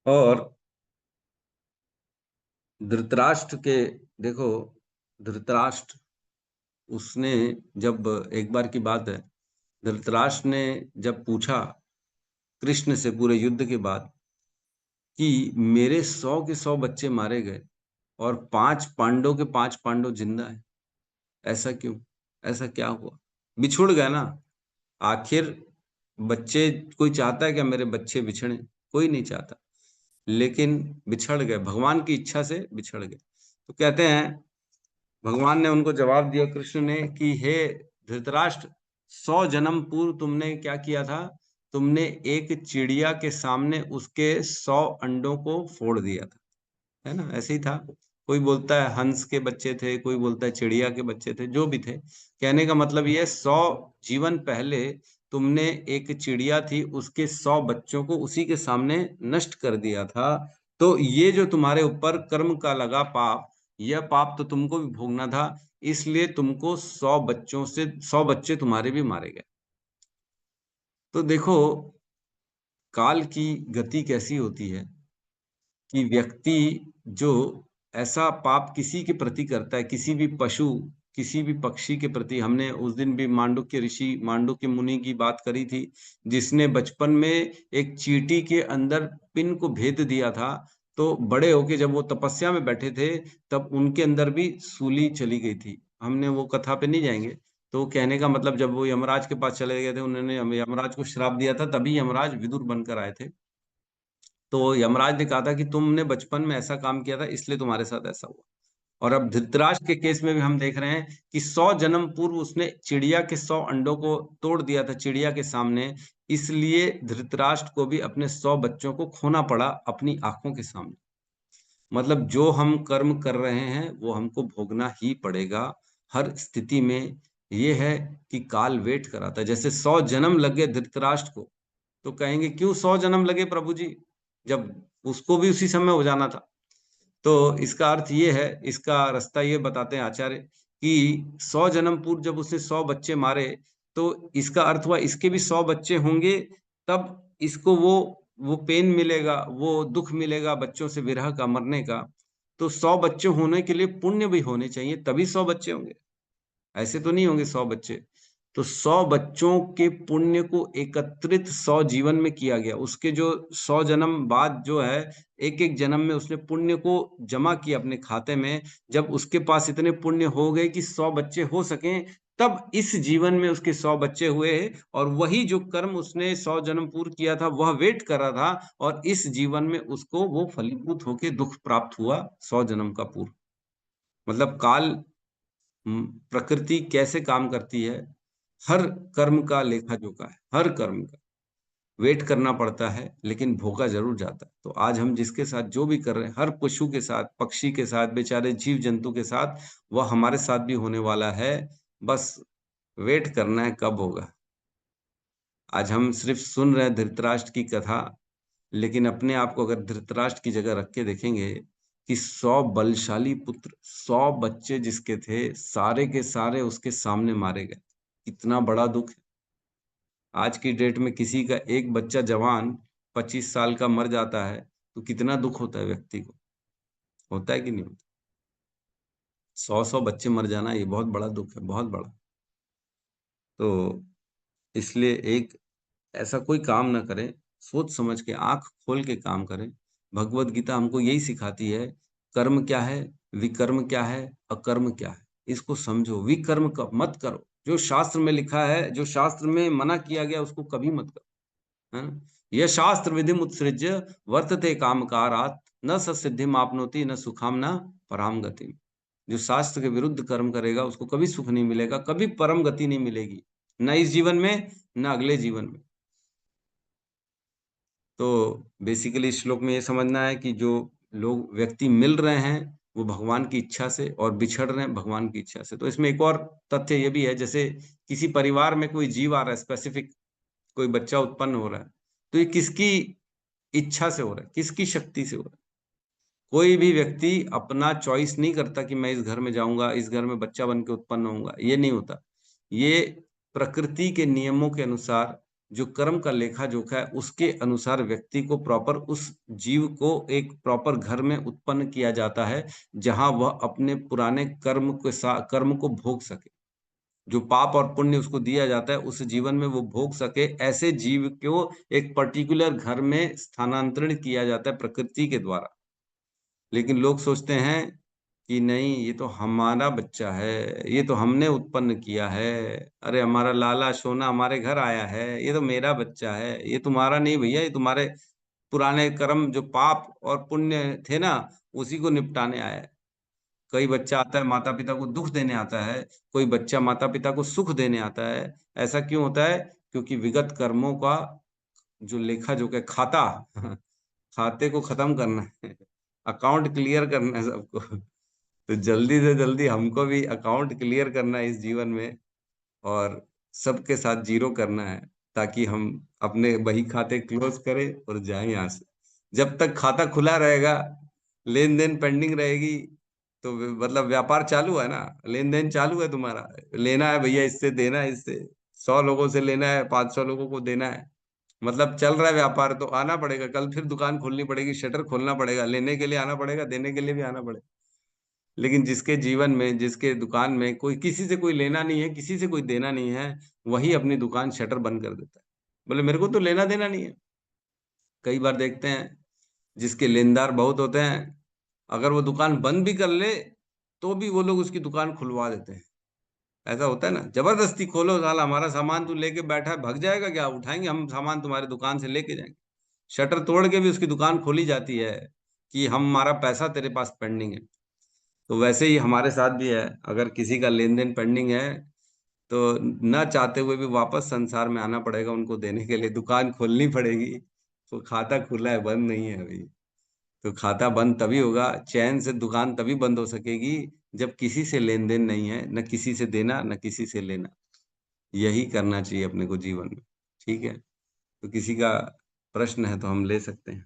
और धृतराष्ट्र के, देखो धृतराष्ट्र, उसने जब, एक बार की बात है, धृतराष्ट्र ने जब पूछा कृष्ण से पूरे युद्ध के बाद कि मेरे 100 के 100 बच्चे मारे गए और 5 पांडव के 5 पांडव जिंदा है, ऐसा क्यों, ऐसा क्या हुआ? बिछुड़ गया ना। आखिर बच्चे, कोई चाहता है क्या मेरे बच्चे बिछड़े? कोई नहीं चाहता, लेकिन बिछड़ गए, भगवान की इच्छा से बिछड़ गए। तो कहते हैं भगवान ने उनको जवाब दिया, कृष्ण ने, कि हे धृतराष्ट्र, 100 जन्म पूर्व तुमने क्या किया था? तुमने एक चिड़िया के सामने उसके 100 अंडों को फोड़ दिया था, है ना? ऐसे ही था। कोई बोलता है हंस के बच्चे थे, कोई बोलता है चिड़िया के बच्चे थे, जो भी थे। कहने का मतलब ये 100 जीवन पहले तुमने एक चिड़िया थी, उसके 100 बच्चों को उसी के सामने नष्ट कर दिया था। तो ये जो तुम्हारे ऊपर कर्म का लगा पाप, यह पाप तो तुमको भी भोगना था, इसलिए तुमको 100 बच्चों से 100 बच्चे तुम्हारे भी मारे गए। तो देखो काल की गति कैसी होती है कि व्यक्ति जो ऐसा पाप किसी के प्रति करता है, किसी भी पशु, किसी भी पक्षी के प्रति, हमने उस दिन भी मांडुक्य ऋषि, मांडुक्य मुनि की बात करी थी, जिसने बचपन में एक चींटी के अंदर पिन को भेद दिया था। तो बड़े होके जब वो तपस्या में बैठे थे, तब उनके अंदर भी सूली चली गई थी। हमने वो कथा पे नहीं जाएंगे, तो कहने का मतलब जब वो यमराज के पास चले गए थे, उन्होंने यमराज को श्राप दिया था, तभी यमराज विदुर बनकर आए थे। तो यमराज ने कहा था कि तुमने बचपन में ऐसा काम किया था, इसलिए तुम्हारे साथ ऐसा हुआ। और अब धृतराष्ट्र के केस में भी हम देख रहे हैं कि 100 जन्म पूर्व उसने चिड़िया के 100 अंडों को तोड़ दिया था चिड़िया के सामने, इसलिए धृतराष्ट्र को भी अपने 100 बच्चों को खोना पड़ा अपनी आंखों के सामने। मतलब जो हम कर्म कर रहे हैं वो हमको भोगना ही पड़ेगा हर स्थिति में। ये है कि काल वेट कराता है। जैसे 100 जन्म लगे धृतराष्ट्र को, तो कहेंगे क्यों 100 जन्म लगे प्रभु जी, जब उसको भी उसी समय हो जाना था। तो इसका अर्थ ये है, इसका रास्ता ये बताते हैं आचार्य कि 100 जन्म पूर्व जब उसने 100 बच्चे मारे, तो इसका अर्थ हुआ इसके भी 100 बच्चे होंगे, तब इसको वो पेन मिलेगा, वो दुख मिलेगा बच्चों से विरह का, मरने का। तो 100 बच्चे होने के लिए पुण्य भी होने चाहिए, तभी 100 बच्चे होंगे, ऐसे तो नहीं होंगे 100 बच्चे। तो 100 बच्चों के पुण्य को एकत्रित 100 जीवन में किया गया। उसके जो 100 जन्म बाद जो है, एक एक जन्म में उसने पुण्य को जमा किया अपने खाते में। जब उसके पास इतने पुण्य हो गए कि 100 बच्चे हो सके, तब इस जीवन में उसके 100 बच्चे हुए। और वही जो कर्म उसने 100 जन्म पूर्व किया था वह वेट कर रहा था, और इस जीवन में उसको वो फलीभूत होके दुख प्राप्त हुआ 100 जन्म का पूर्व। मतलब काल, प्रकृति कैसे काम करती है, हर कर्म का लेखा जोखा है, हर कर्म का वेट करना पड़ता है, लेकिन भोगा जरूर जाता है। तो आज हम जिसके साथ जो भी कर रहे हैं, हर पशु के साथ, पक्षी के साथ, बेचारे जीव जंतु के साथ, वह हमारे साथ भी होने वाला है। बस वेट करना है कब होगा। आज हम सिर्फ सुन रहे हैं धृतराष्ट्र की कथा, लेकिन अपने आप को अगर धृतराष्ट्र की जगह रख के देखेंगे कि 100 बलशाली पुत्र, 100 बच्चे जिसके थे, सारे के सारे उसके सामने मारे गए। कितना बड़ा दुख है। आज की डेट में किसी का एक बच्चा जवान 25 साल का मर जाता है, तो कितना दुख होता है व्यक्ति को, होता है कि नहीं होता? 100 बच्चे मर जाना ये बहुत बड़ा दुख है, बहुत बड़ा। तो इसलिए एक ऐसा कोई काम ना करें, सोच समझ के आंख खोल के काम करें। भगवत गीता हमको यही सिखाती है, कर्म क्या है, विकर्म क्या है, अकर्म क्या है, इसको समझो। विकर्म मत करो, जो शास्त्र में लिखा है, जो शास्त्र में मना किया गया उसको कभी मत करो, है ना। यह शास्त्र विधि उत्सृज्य वर्तते कामकारात् न सिद्धिम आपनोति न सुखाम न पराम गति। जो शास्त्र के विरुद्ध कर्म करेगा उसको कभी सुख नहीं मिलेगा, कभी परम गति नहीं मिलेगी, न इस जीवन में न अगले जीवन में। तो बेसिकली इस श्लोक में ये समझना है कि जो लोग व्यक्ति मिल रहे हैं वो भगवान की इच्छा से, और बिछड़ रहे हैं भगवान की इच्छा से। तो इसमें एक और तथ्य ये भी है, जैसे किसी परिवार में कोई जीव आ रहा है, स्पेसिफिक कोई बच्चा उत्पन्न हो रहा है, तो ये किसकी इच्छा से हो रहा है, किसकी शक्ति से हो रहा है। कोई भी व्यक्ति अपना चॉइस नहीं करता कि मैं इस घर में जाऊंगा, इस घर में बच्चा बन के उत्पन्न होऊंगा, ये नहीं होता। ये प्रकृति के नियमों के अनुसार, जो कर्म का लेखा जोखा है उसके अनुसार व्यक्ति को प्रॉपर, उस जीव को एक प्रॉपर घर में उत्पन्न किया जाता है, जहां वह अपने पुराने कर्म के साथ कर्म को भोग सके। जो पाप और पुण्य उसको दिया जाता है उस जीवन में वो भोग सके, ऐसे जीव को एक पर्टिकुलर घर में स्थानांतरित किया जाता है प्रकृति के द्वारा। लेकिन लोग सोचते हैं कि नहीं, ये तो हमारा बच्चा है, ये तो हमने उत्पन्न किया है, अरे हमारा लाला सोना हमारे घर आया है, ये तो मेरा बच्चा है, ये तुम्हारा नहीं भैया, ये तुम्हारे पुराने कर्म जो पाप और पुण्य थे ना, उसी को निपटाने आया है। कई बच्चा आता है माता पिता को दुख देने आता है, कोई बच्चा माता पिता को सुख देने आता है। ऐसा क्यों होता है? क्योंकि विगत कर्मों का जो लेखा जोखा खाता खाते को खत्म करना है, अकाउंट क्लियर करना है सबको। तो जल्दी से जल्दी हमको भी अकाउंट क्लियर करना है इस जीवन में, और सबके साथ जीरो करना है, ताकि हम अपने बही खाते क्लोज करें और जाएं यहाँ से। जब तक खाता खुला रहेगा, लेन देन पेंडिंग रहेगी, तो मतलब व्यापार चालू है ना, लेन देन चालू है तुम्हारा, लेना है भैया इससे, देना है इससे, 100 लोगों से लेना है, 500 लोगों को देना है, मतलब चल रहा है व्यापार। तो आना पड़ेगा, कल फिर दुकान खोलनी पड़ेगी, शटर खोलना पड़ेगा, लेने के लिए आना पड़ेगा, देने के लिए भी आना पड़ेगा। लेकिन जिसके जीवन में, जिसके दुकान में कोई किसी से कोई लेना नहीं है, किसी से कोई देना नहीं है, वही अपनी दुकान शटर बंद कर देता है, बोले मेरे को तो लेना देना नहीं है। कई बार देखते हैं जिसके लेनदार बहुत होते हैं, अगर वो दुकान बंद भी कर ले तो भी वो लोग उसकी दुकान खुलवा देते हैं, ऐसा होता है ना, जबरदस्ती खोलो, साला हमारा सामान तू लेके बैठा है, भाग जाएगा क्या? उठाएंगे हम सामान, तुम्हारे दुकान से लेके जाएंगे। शटर तोड़ के भी उसकी दुकान खोली जाती है कि हमारा पैसा तेरे पास पेंडिंग है। तो वैसे ही हमारे साथ भी है, अगर किसी का लेन देन पेंडिंग है तो न चाहते हुए भी वापस संसार में आना पड़ेगा, उनको देने के लिए दुकान खोलनी पड़ेगी। तो खाता खुला है, बंद नहीं है अभी। तो खाता बंद तभी होगा, चैन से दुकान तभी बंद हो सकेगी जब किसी से लेन देन नहीं है, न किसी से देना न किसी से लेना। यही करना चाहिए अपने को जीवन में। ठीक है, तो किसी का प्रश्न है तो हम ले सकते हैं।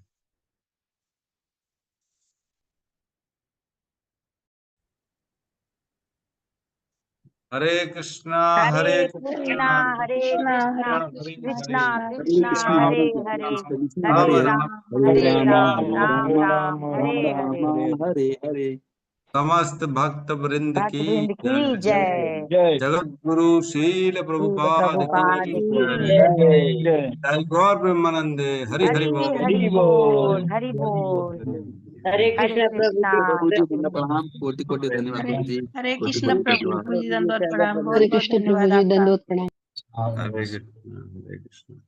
हरे कृष्णा हरे कृष्णा कृष्णा हरे कृष्णा कृष्णा हरे कृष्णा कृष्णा हरे हरे हरे कृष्ण कृष्ण हरे हरे राम हरे हरे राम हरे राम राम हरे राम हरे। राम हरे हरे। समस्त भक्त वृंद भक्त की वृंद की जय। जय जगत गुरु शील श्रील प्रभुपाद प्रभुपाद की की जय। जय। जय जय गौर ब्रह्मानंदे। हरि हरि हरि बोल। हरि हरि बोल बोल। हरि बोल। हरे हरे कृष्ण प्रभु कृष्णा। जी प्रभु जी दंड प्रणाम, कोटि कोटि धन्यवाद हरे प्रभु जी, हरे कोटि कृष्ण कोटि धन्यवाद। प्रभु जी दंडवत प्रणाम, बहुत हरे बहुत कृष्ण प्रभु धन्यवाद जी आपका। दंडवत प्रणाम। हरे कृष्ण हरे कृष्ण।